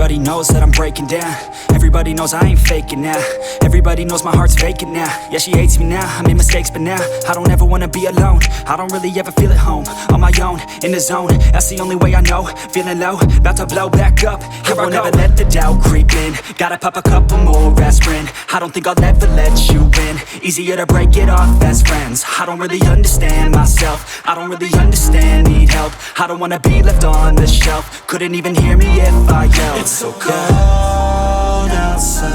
Everybody knows that I'm breaking down. Everybody knows I ain't faking now. Everybody knows my heart's vacant now. Yeah, she hates me now, I made mistakes but now I don't ever wanna be alone. I don't really ever feel at home. On my own, in the zone, that's the only way I know. Feeling low, about to blow back up. I won't ever let the doubt creep in. Gotta pop a couple more aspirin. I don't think I'll ever let you in. Easier to break it off as friends. I don't really understand myself. I don't really understand, need help. I don't wanna be left on the shelf. Couldn't even hear me if I yelled. It's so cold outside,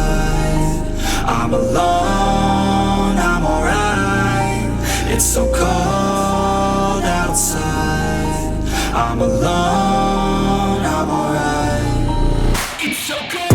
I'm alone, I'm alright. It's so cold outside, I'm alone, I'm alright. It's so cold.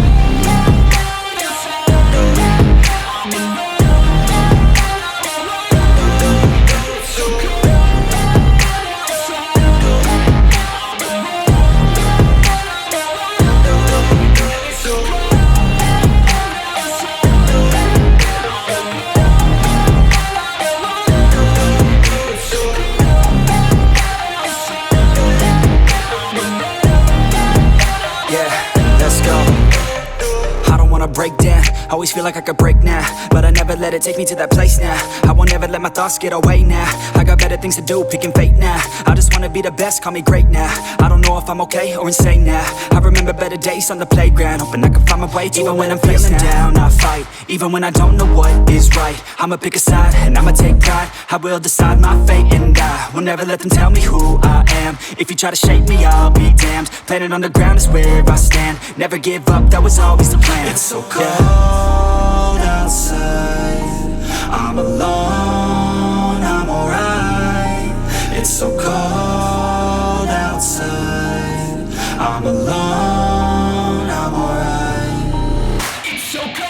Break down, always feel like I could break now, but I never let it take me to that place now. I won't ever let my thoughts get away now. I got better things to do, picking fate now. I just wanna be the best, call me great now. I don't know if I'm okay or insane now. I remember better days on the playground, hoping I can find my way. Even when I'm feeling down, I fight. Even when I don't know what is right, I'ma pick a side and I'ma take pride. I will decide my fate and I will never let them tell me who I am. If you try to shape me, I'll be damned. Planet on the ground is where I stand. Never give up, that was always the plan. It's so cold outside, I'm alone, I'm alright. It's so cold outside, I'm alone, I'm alright. It's so cold.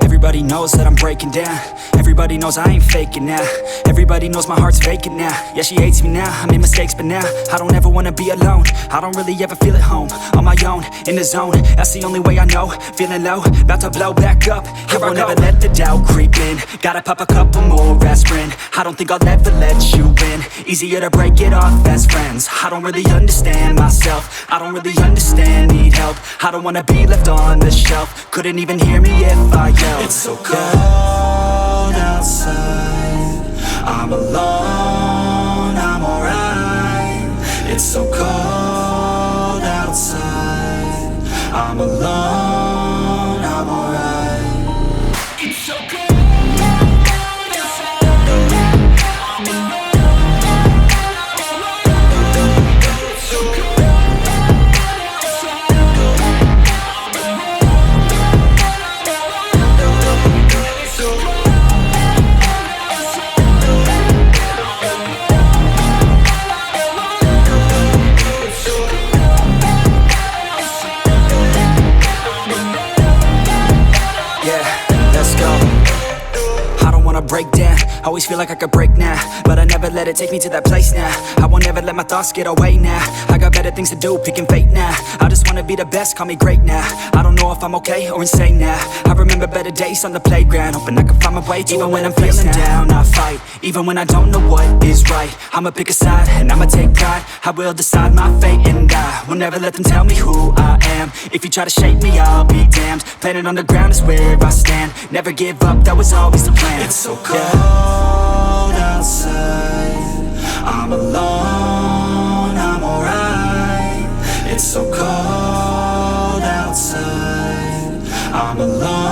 Everybody knows that I'm breaking down. Everybody knows I ain't faking now. Everybody knows my heart's vacant now. Yeah, she hates me now, I made mistakes but now I don't ever wanna be alone. I don't really ever feel at home. On my own, in the zone, that's the only way I know. Feeling low, about to blow back up. I won't ever let the doubt creep in. Gotta pop a couple more aspirin. I don't think I'll ever let you in. Easier to break it off as friends. I don't really understand myself. I don't really understand, need help. I don't wanna be left on the shelf. Couldn't even hear me if I yelled. It's so cold outside, I'm alone, I'm alright. It's so cold outside, I'm alone, I'm alright. It's so cold. Break down, always feel like I could break now, but I never let it take me to that place now. I won't ever let my thoughts get away now. I got better things to do, picking fate now. I just wanna be the best, call me great now. I don't know if I'm okay or insane now. I remember better days on the playground, hoping I can find my way. Even when I'm feeling down, I fight. Even when I don't know what is right, I'ma pick a side and I'ma take pride. I will decide my fate and I will never let them tell me who I am. If you try to shape me, I'll be damned. Planet on the ground is where I stand. Never give up, that was always the plan. It's so cold outside, I'm alone, I'm alright. I'm alone.